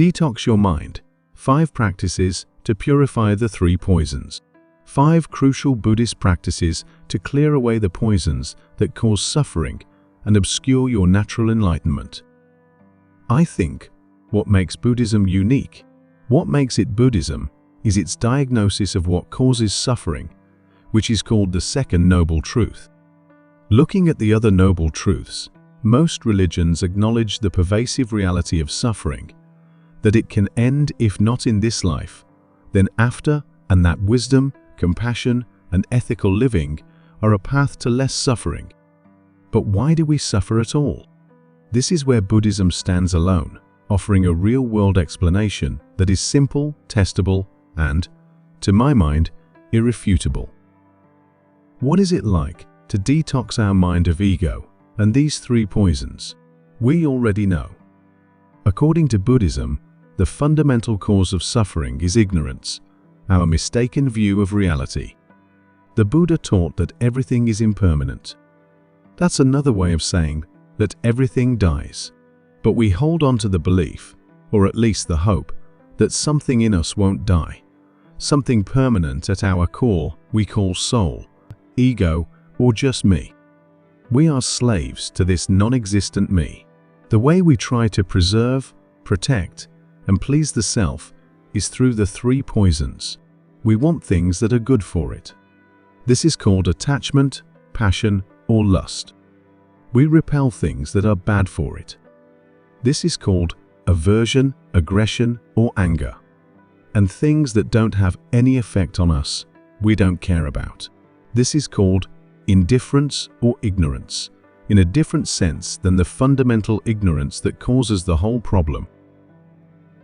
Detox your mind. 5 practices to purify the 3 poisons. 5 crucial Buddhist practices to clear away the poisons that cause suffering and obscure your natural enlightenment. I think what makes Buddhism unique, what makes it Buddhism, is its diagnosis of what causes suffering, which is called the second noble truth. Looking at the other noble truths, most religions acknowledge the pervasive reality of suffering, that it can end if not in this life, then after, and that wisdom, compassion, and ethical living are a path to less suffering. But why do we suffer at all? This is where Buddhism stands alone, offering a real-world explanation that is simple, testable, and, to my mind, irrefutable. What is it like to detox our mind of ego and these 3 poisons? We already know. According to Buddhism, the fundamental cause of suffering is ignorance, our mistaken view of reality. The Buddha taught that everything is impermanent. That's another way of saying that everything dies. But we hold on to the belief, or at least the hope, that something in us won't die, something permanent at our core we call soul, ego, or just me. We are slaves to this non-existent me. The way we try to preserve, protect, and please the self is through the 3 poisons. We want things that are good for it. This is called attachment, passion, or lust. We repel things that are bad for it. This is called aversion, aggression, or anger. And things that don't have any effect on us, we don't care about. This is called indifference or ignorance, in a different sense than the fundamental ignorance that causes the whole problem.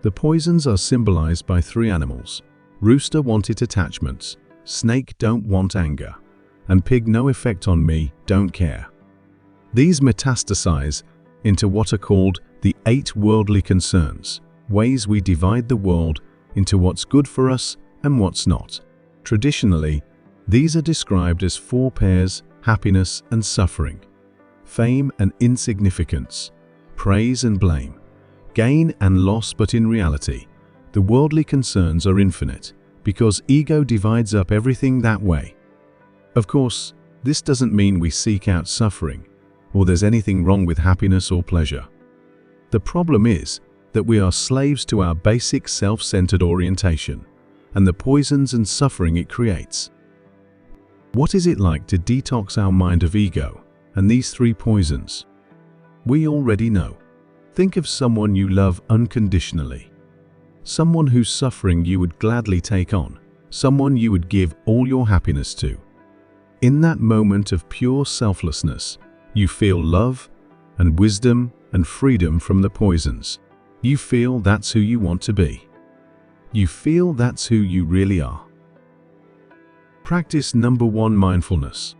The poisons are symbolized by 3 animals. Rooster wanted attachments, snake don't want anger, and pig no effect on me, don't care. These metastasize into what are called the 8 worldly concerns, ways we divide the world into what's good for us and what's not. Traditionally, these are described as 4 pairs: happiness and suffering, fame and insignificance, praise and blame, gain and loss. But in reality, the worldly concerns are infinite because ego divides up everything that way. Of course, this doesn't mean we seek out suffering or there's anything wrong with happiness or pleasure. The problem is that we are slaves to our basic self-centered orientation and the poisons and suffering it creates. What is it like to detox our mind of ego and these 3 poisons? We already know. Think of someone you love unconditionally. Someone whose suffering you would gladly take on. Someone you would give all your happiness to. In that moment of pure selflessness, you feel love and wisdom and freedom from the poisons. You feel that's who you want to be. You feel that's who you really are. Practice number 1: mindfulness.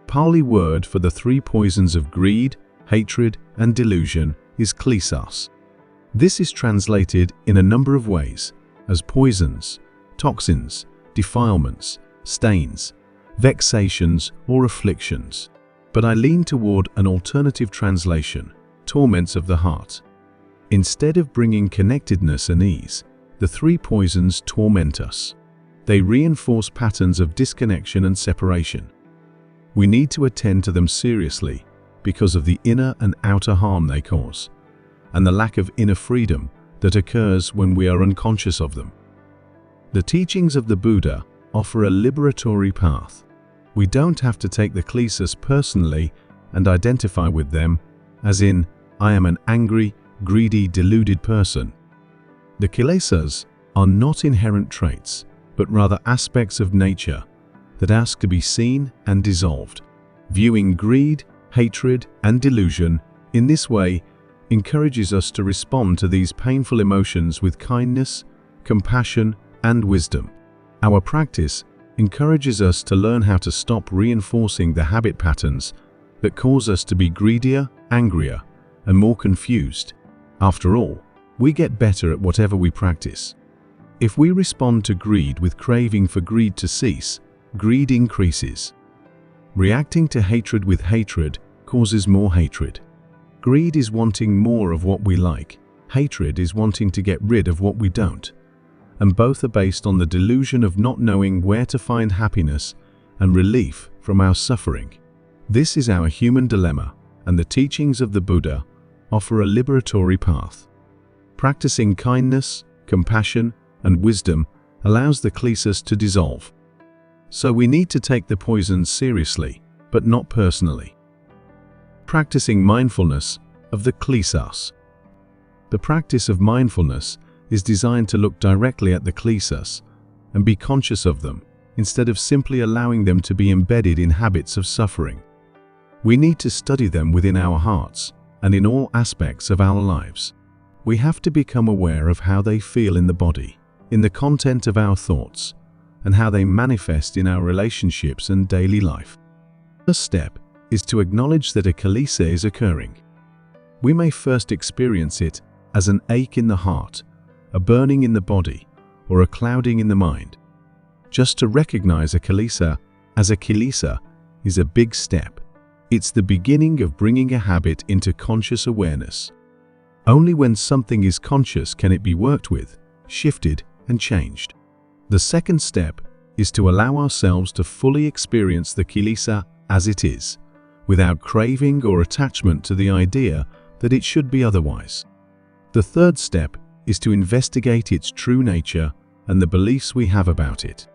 Pali word for the 3 poisons of greed, hatred, and delusion is klesas. This is translated in a number of ways as poisons, toxins, defilements, stains, vexations, or afflictions. But I lean toward an alternative translation: torments of the heart. Instead of bringing connectedness and ease, the 3 poisons torment us. They reinforce patterns of disconnection and separation. We need to attend to them seriously because of the inner and outer harm they cause, and the lack of inner freedom that occurs when we are unconscious of them. The teachings of the Buddha offer a liberatory path. We don't have to take the klesas personally and identify with them, as in, I am an angry, greedy, deluded person. The klesas are not inherent traits, but rather aspects of nature that ask to be seen and dissolved. Viewing greed, hatred, and delusion in this way encourages us to respond to these painful emotions with kindness, compassion, and wisdom. Our practice encourages us to learn how to stop reinforcing the habit patterns that cause us to be greedier, angrier, and more confused. After all, we get better at whatever we practice. If we respond to greed with craving for greed to cease, greed increases. Reacting to hatred with hatred causes more hatred. Greed is wanting more of what we like, Hatred is wanting to get rid of what we don't. And both are based on the delusion of not knowing where to find happiness and relief from our suffering. This is our human dilemma, and the teachings of the Buddha offer a liberatory path. Practicing kindness, compassion, and wisdom allows the klesas to dissolve. So we need to take the poisons seriously, but not personally. Practicing mindfulness of the klesas. The practice of mindfulness is designed to look directly at the klesas and be conscious of them, instead of simply allowing them to be embedded in habits of suffering. We need to study them within our hearts and in all aspects of our lives. We have to become aware of how they feel in the body, in the content of our thoughts, and how they manifest in our relationships and daily life. The first step is to acknowledge that a kilesa is occurring. We may first experience it as an ache in the heart, a burning in the body, or a clouding in the mind. Just to recognize a kilesa as a kilesa is a big step. It's the beginning of bringing a habit into conscious awareness. Only when something is conscious can it be worked with, shifted, and changed. The second step is to allow ourselves to fully experience the kilesa as it is, without craving or attachment to the idea that it should be otherwise. The third step is to investigate its true nature and the beliefs we have about it.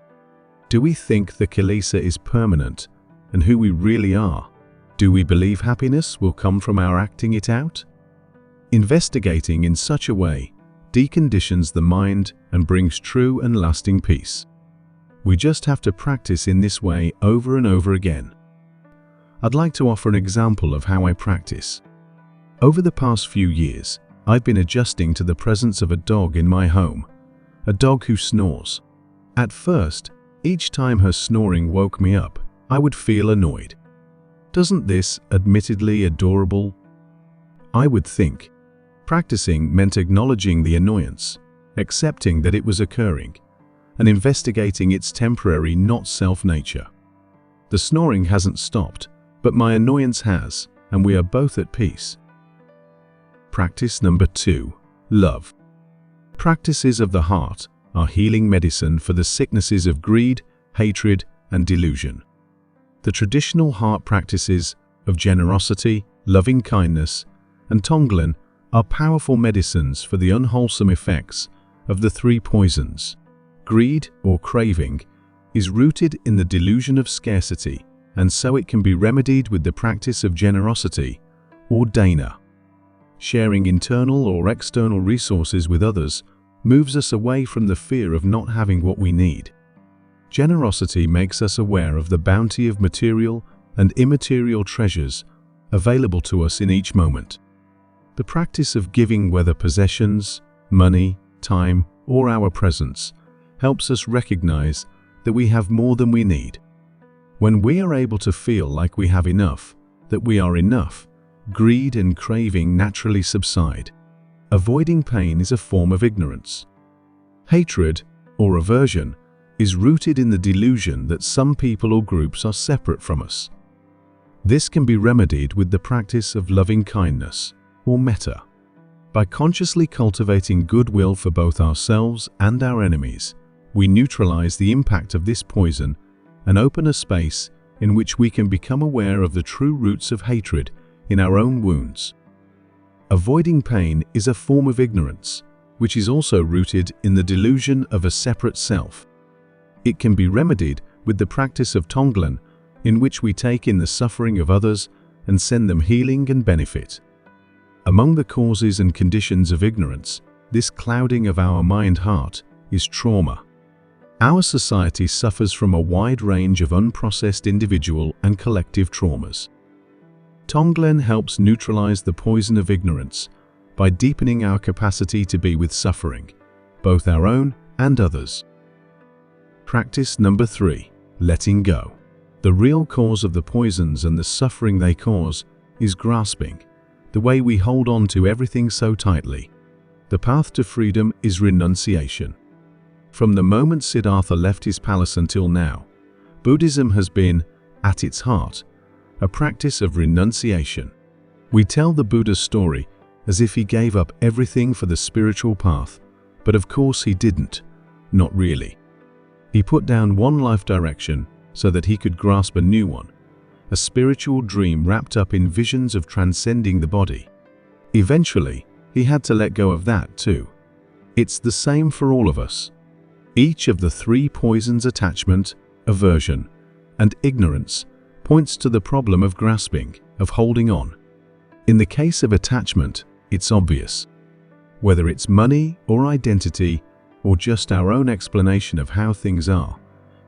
Do we think the kilesa is permanent and who we really are? Do we believe happiness will come from our acting it out? Investigating in such a way deconditions the mind and brings true and lasting peace. We just have to practice in this way over and over again. I'd like to offer an example of how I practice. Over the past few years, I've been adjusting to the presence of a dog in my home, a dog who snores. At first, each time her snoring woke me up, I would feel annoyed. Doesn't this admittedly adorable? I would think. Practicing meant acknowledging the annoyance, accepting that it was occurring, and investigating its temporary not-self nature. The snoring hasn't stopped, but my annoyance has, and we are both at peace. Practice number 2. Love. Practices of the heart are healing medicine for the sicknesses of greed, hatred, and delusion. The traditional heart practices of generosity, loving kindness, and Tonglen are powerful medicines for the unwholesome effects of the 3 poisons. Greed, or craving, is rooted in the delusion of scarcity, and so it can be remedied with the practice of generosity, or dana. Sharing internal or external resources with others moves us away from the fear of not having what we need. Generosity makes us aware of the bounty of material and immaterial treasures available to us in each moment. The practice of giving, whether possessions, money, time, or our presence, helps us recognize that we have more than we need. When we are able to feel like we have enough, that we are enough, greed and craving naturally subside. Avoiding pain is a form of ignorance. Hatred, or aversion, is rooted in the delusion that some people or groups are separate from us. This can be remedied with the practice of loving kindness, or metta. By consciously cultivating goodwill for both ourselves and our enemies, we neutralize the impact of this poison and open a space in which we can become aware of the true roots of hatred in our own wounds. Avoiding pain is a form of ignorance, which is also rooted in the delusion of a separate self. It can be remedied with the practice of Tonglen, in which we take in the suffering of others and send them healing and benefit. Among the causes and conditions of ignorance, this clouding of our mind-heart is trauma. Our society suffers from a wide range of unprocessed individual and collective traumas. Tonglen helps neutralize the poison of ignorance by deepening our capacity to be with suffering, both our own and others. Practice number 3. Letting go. The real cause of the poisons and the suffering they cause is grasping, the way we hold on to everything so tightly. The path to freedom is renunciation. From the moment Siddhartha left his palace until now, Buddhism has been, at its heart, a practice of renunciation. We tell the Buddha's story as if he gave up everything for the spiritual path, but of course he didn't. Not really. He put down one life direction so that he could grasp a new one, a spiritual dream wrapped up in visions of transcending the body. Eventually, he had to let go of that too. It's the same for all of us. Each of the three poisons, attachment, aversion, and ignorance, points to the problem of grasping, of holding on. In the case of attachment, it's obvious. Whether it's money or identity, or just our own explanation of how things are,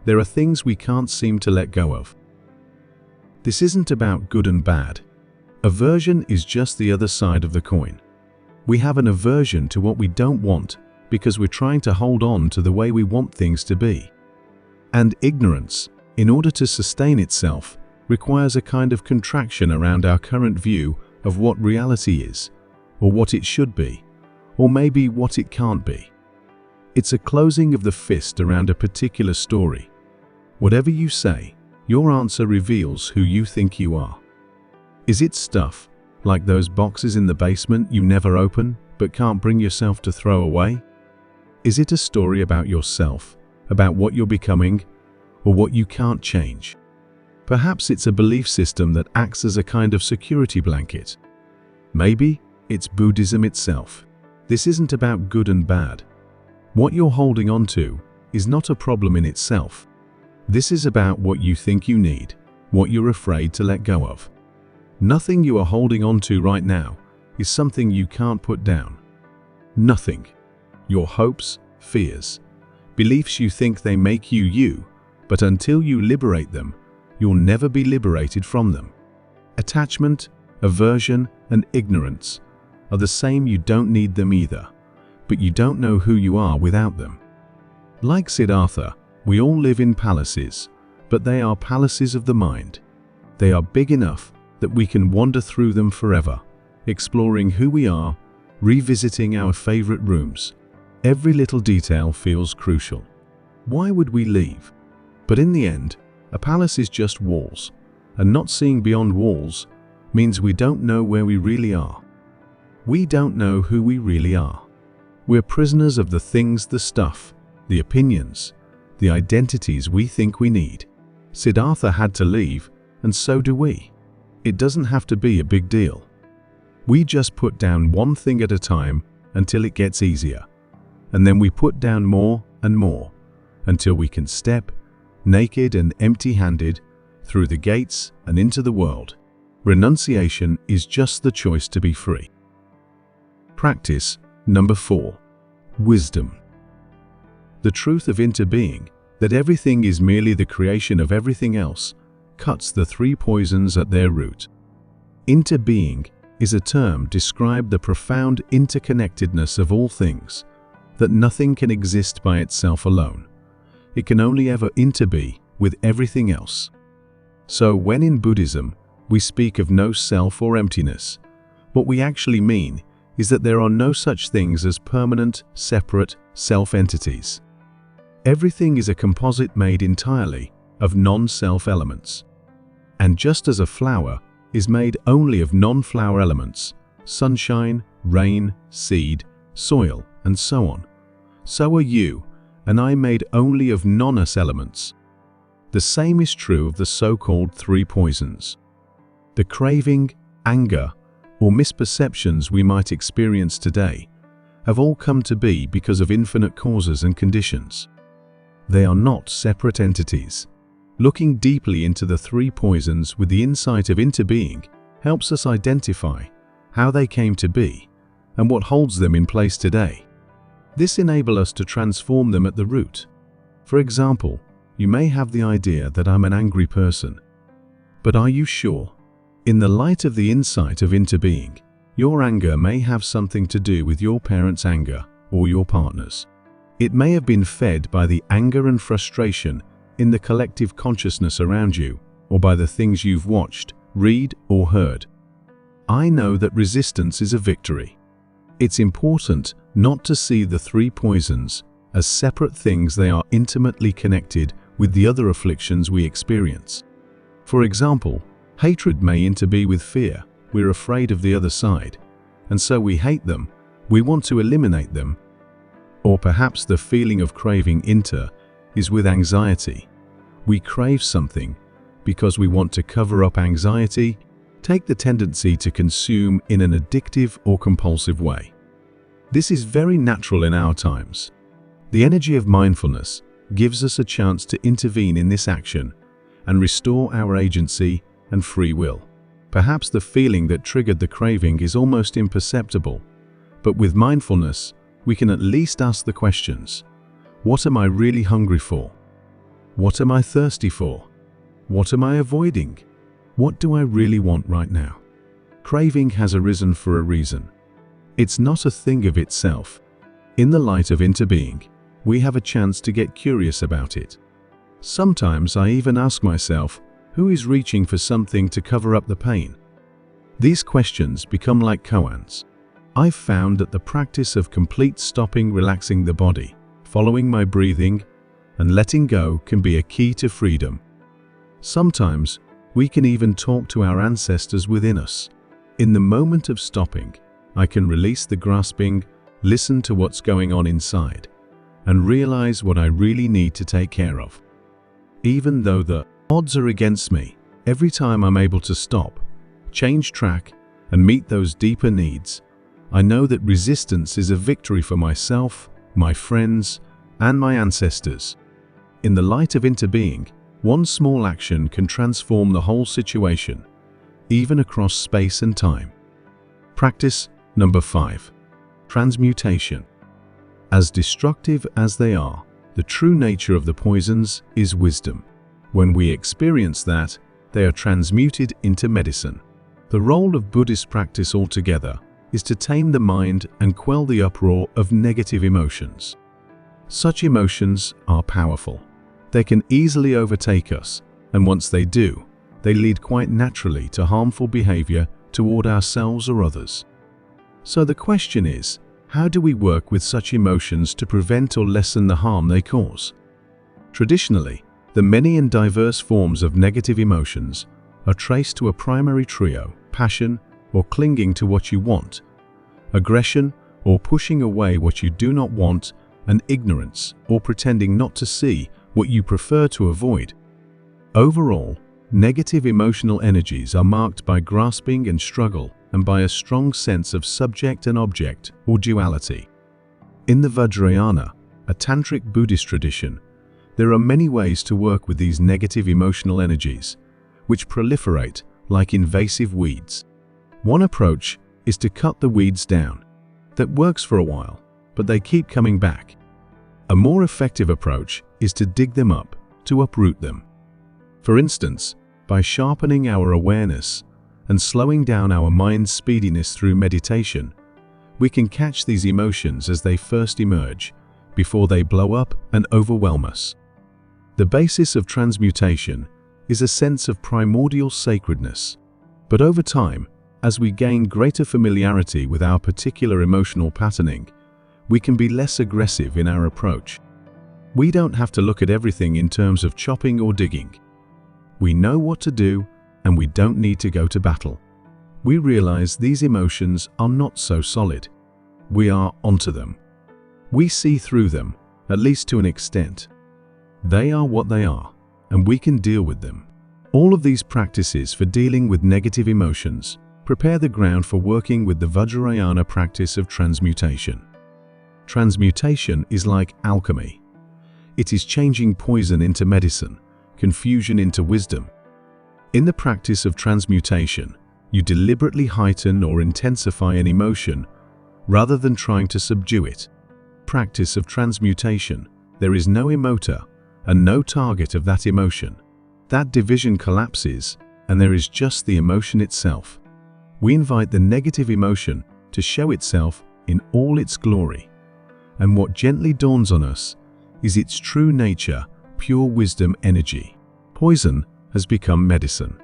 there are things we can't seem to let go of. This isn't about good and bad. Aversion is just the other side of the coin. We have an aversion to what we don't want because we're trying to hold on to the way we want things to be. And ignorance, in order to sustain itself, requires a kind of contraction around our current view of what reality is, or what it should be, or maybe what it can't be. It's a closing of the fist around a particular story. Whatever you say, your answer reveals who you think you are. Is it stuff, like those boxes in the basement you never open but can't bring yourself to throw away? Is it a story about yourself, about what you're becoming, or what you can't change? Perhaps it's a belief system that acts as a kind of security blanket. Maybe it's Buddhism itself. This isn't about good and bad. What you're holding on to is not a problem in itself. This is about what you think you need, what you're afraid to let go of. Nothing you are holding on to right now is something you can't put down. Nothing. Your hopes, fears, beliefs you think they make you you, but until you liberate them, you'll never be liberated from them. Attachment, aversion, and ignorance are the same. You don't need them either, but you don't know who you are without them. Like Siddhartha, we all live in palaces, but they are palaces of the mind. They are big enough that we can wander through them forever, exploring who we are, revisiting our favorite rooms. Every little detail feels crucial. Why would we leave? But in the end, a palace is just walls, and not seeing beyond walls means we don't know where we really are. We don't know who we really are. We're prisoners of the things, the stuff, the opinions, the identities we think we need. Siddhartha had to leave, and so do we. It doesn't have to be a big deal. We just put down one thing at a time until it gets easier. And then we put down more and more until we can step, naked and empty-handed, through the gates and into the world. Renunciation is just the choice to be free. Practice number 4. Wisdom. The truth of interbeing, that everything is merely the creation of everything else, cuts the three poisons at their root. Interbeing is a term describing the profound interconnectedness of all things, that nothing can exist by itself alone. It can only ever interbe with everything else. So when in Buddhism we speak of no self or emptiness, what we actually mean is that there are no such things as permanent, separate self-entities. Everything is a composite made entirely of non-self elements. And just as a flower is made only of non-flower elements, sunshine, rain, seed, soil, and so on, so are you and I made only of non-us elements. The same is true of the so-called three poisons. The craving, anger, or misperceptions we might experience today have all come to be because of infinite causes and conditions. They are not separate entities. Looking deeply into the three poisons with the insight of interbeing helps us identify how they came to be and what holds them in place today. This enables us to transform them at the root. For example, you may have the idea that I'm an angry person. But are you sure? In the light of the insight of interbeing, your anger may have something to do with your parents' anger or your partner's. It may have been fed by the anger and frustration in the collective consciousness around you, or by the things you've watched, read, or heard. I know that resistance is a victory. It's important not to see the three poisons as separate things. They are intimately connected with the other afflictions we experience. For example, hatred may interbe with fear. We're afraid of the other side, and so we hate them, we want to eliminate them. Or perhaps the feeling of craving is with anxiety. We crave something because we want to cover up anxiety, take the tendency to consume in an addictive or compulsive way. This is very natural in our times. The energy of mindfulness gives us a chance to intervene in this action and restore our agency and free will. Perhaps the feeling that triggered the craving is almost imperceptible, but with mindfulness, we can at least ask the questions: what am I really hungry for? What am I thirsty for? What am I avoiding? What do I really want right now? Craving has arisen for a reason. It's not a thing of itself. In the light of interbeing, we have a chance to get curious about it. Sometimes I even ask myself, who is reaching for something to cover up the pain? These questions become like koans. I've found that the practice of complete stopping, relaxing the body, following my breathing, and letting go can be a key to freedom. Sometimes we can even talk to our ancestors within us. In the moment of stopping, I can release the grasping, listen to what's going on inside, and realize what I really need to take care of. Even though the odds are against me, every time I'm able to stop, change track, and meet those deeper needs, I know that resistance is a victory for myself, my friends, and my ancestors. In the light of interbeing, one small action can transform the whole situation, even across space and time. Practice number 5. Transmutation. As destructive as they are, the true nature of the poisons is wisdom. When we experience that, they are transmuted into medicine. The role of Buddhist practice altogether is to tame the mind and quell the uproar of negative emotions. Such emotions are powerful. They can easily overtake us, and once they do, they lead quite naturally to harmful behavior toward ourselves or others. So the question is, how do we work with such emotions to prevent or lessen the harm they cause? Traditionally, the many and diverse forms of negative emotions are traced to a primary trio: passion, or clinging to what you want; aggression, or pushing away what you do not want; and ignorance, or pretending not to see what you prefer to avoid. Overall, negative emotional energies are marked by grasping and struggle, and by a strong sense of subject and object, or duality. In the Vajrayana, a tantric Buddhist tradition, there are many ways to work with these negative emotional energies, which proliferate like invasive weeds. One approach is to cut the weeds down. That works for a while, but they keep coming back. A more effective approach is to dig them up, to uproot them. For instance, by sharpening our awareness and slowing down our mind's speediness through meditation, we can catch these emotions as they first emerge, before they blow up and overwhelm us. The basis of transmutation is a sense of primordial sacredness, but over time, as we gain greater familiarity with our particular emotional patterning, we can be less aggressive in our approach. We don't have to look at everything in terms of chopping or digging. We know what to do, and we don't need to go to battle. We realize these emotions are not so solid. We are onto them. We see through them, at least to an extent. They are what they are, and we can deal with them. All of these practices for dealing with negative emotions prepare the ground for working with the Vajrayana practice of transmutation. Transmutation is like alchemy. It is changing poison into medicine, confusion into wisdom. In the practice of transmutation, you deliberately heighten or intensify an emotion rather than trying to subdue it. Practice of transmutation, there is no emoter and no target of that emotion. That division collapses, and there is just the emotion itself. We invite the negative emotion to show itself in all its glory. And what gently dawns on us is its true nature, pure wisdom energy. Poison has become medicine.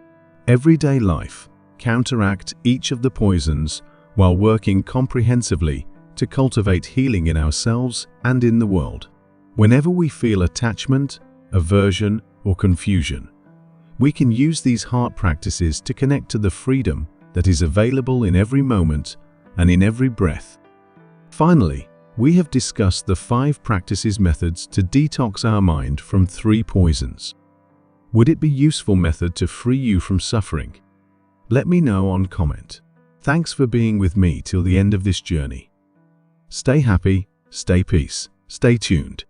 Everyday life counteract each of the poisons while working comprehensively to cultivate healing in ourselves and in the world. Whenever we feel attachment, aversion, or confusion, we can use these heart practices to connect to the freedom that is available in every moment and in every breath. Finally, we have discussed the 5 practices methods to detox our mind from 3 poisons. Would it be a useful method to free you from suffering? Let me know on comment. Thanks for being with me till the end of this journey. Stay happy, stay peace, stay tuned.